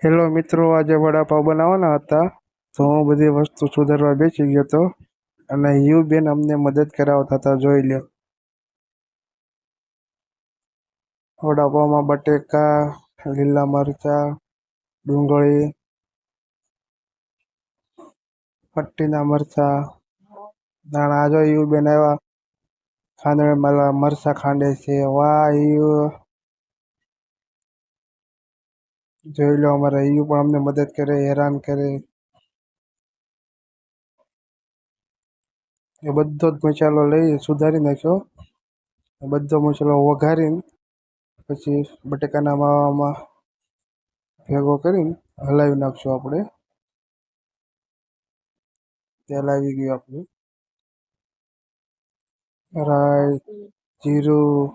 Hello મિત્રો, આજે વડાપાવ બનાવવાના હતા તો હું બધી વસ્તુ સુધારવા બેસી ગયો હતો અને યુ બેન અમને મદદ કરાવતા હતા. જોઈ લ્યો, વડાપાવમાં બટેકા, લીલા મરચા, ડુંગળી, પટ્ટીના મરચા, દાણા. જો યુ બેન આવ્યા, ખાંડે મરચા ખાંડે છે. વાહ યુ, જોઈ લો અમારા યુ પણ અમને મદદ કરે, હેરાન કરે. એ બધો જ મસાલો લઈ સુધારી નાખ્યો. બધો મસાલો વઘારીને પછી બટેકાના માવામાં ભેગો કરીને હલાવી નાખશું. આપણે તેલ આવી ગયું, આપણું રાઈ, જીરું,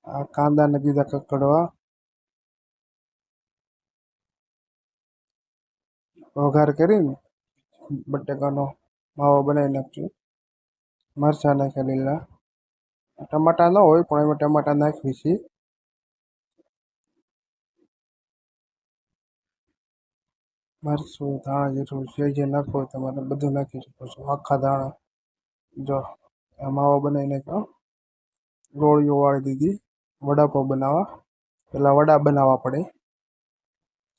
આ કાંદાને દીધા કકડવા, વઘાર કરીને બટેકાનો માવો બનાવી નાખશું. મરચાં નાખ્યા લીલા, ટમાટા ન હોય પણ એમાં ટમાટા નાખવી છે. મરચું, ધાણા જીરું જે નાખવું હોય તમારે બધું નાખી શકો છો. આખા ધાણા. જો આ માવો બનાવી નાખ્યો, ગોળીઓ વાળી દીધી. વડાપાવ બનાવવા પેલા વડા બનાવવા પડે.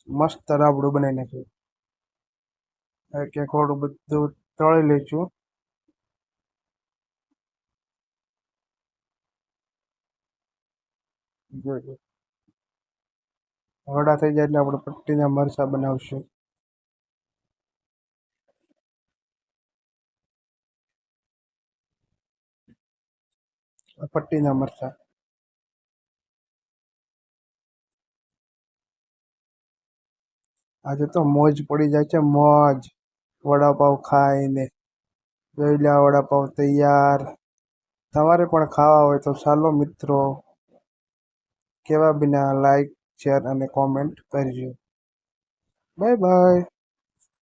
મસ્ત રાબડું બનાવી નાખ્યું. એક એક વડું બધું તળી લઈશું. જોઈ, વડા થઈ જાય એટલે આપણે પટ્ટીના મરચાં બનાવશું. પટ્ટીના મરચાં આજે તો મોજ પડી જાય છે, મોજ વડાપાવ ખાઈને. જોઈ લે, વડાપાવ તૈયાર. તમારે પણ ખાવા હોય તો ચાલો મિત્રો, કેવા બન્યા લાઈક, શેર અને કોમેન્ટ કરજો. Bye bye.